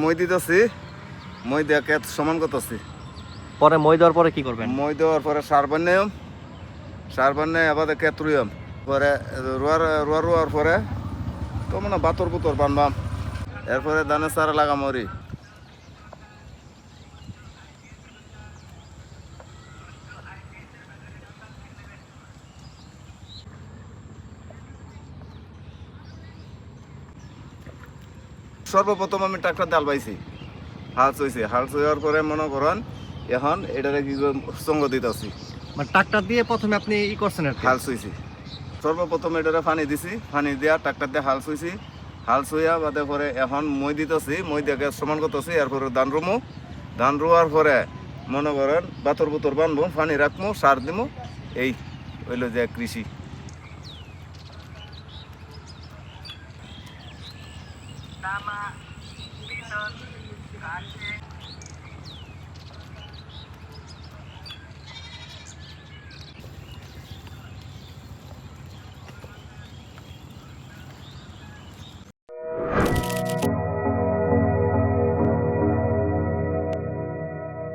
মই দিতেছি, মই দিয়ে ক্ষেত সমান করতেছি। পরে মই দেওয়ার পরে কি করবেন? মই দেওয়ার পরে সার বান্যাম, সার বান্যায় আবার ক্ষেত রুয়াম, পরে রোয়ার পরে তো মানে বাতর বুতর বানবাম, এরপরে ধানের চারা লাগাম ওরি। সর্বপ্রথম আমি ট্রাক্টর ডাল পাইছি, হাল চইছি, হাল চইয়ার পরে মনে করেন এখন এটারে কি সঙ্গ দিতেছি। মানে ট্রাক্টর দিয়ে প্রথমে আপনি ই করছেন আর কি? হাল চইছি, সর্বপ্রথম এটারে পানি দিছি, পানি দিয়া ট্রাক্টর দিয়ে হাল চইছি, হাল চইয়া বাদে পরে এখন মই দিতেছি, মই দিয়ে সমান করতেছি। এরপরে ধান রুমু, ধান রোয়ার পরে মনে করেন বাতর বুতর বানবো, পানি রাখবো, সার দিমু, এই হইল যে কৃষি।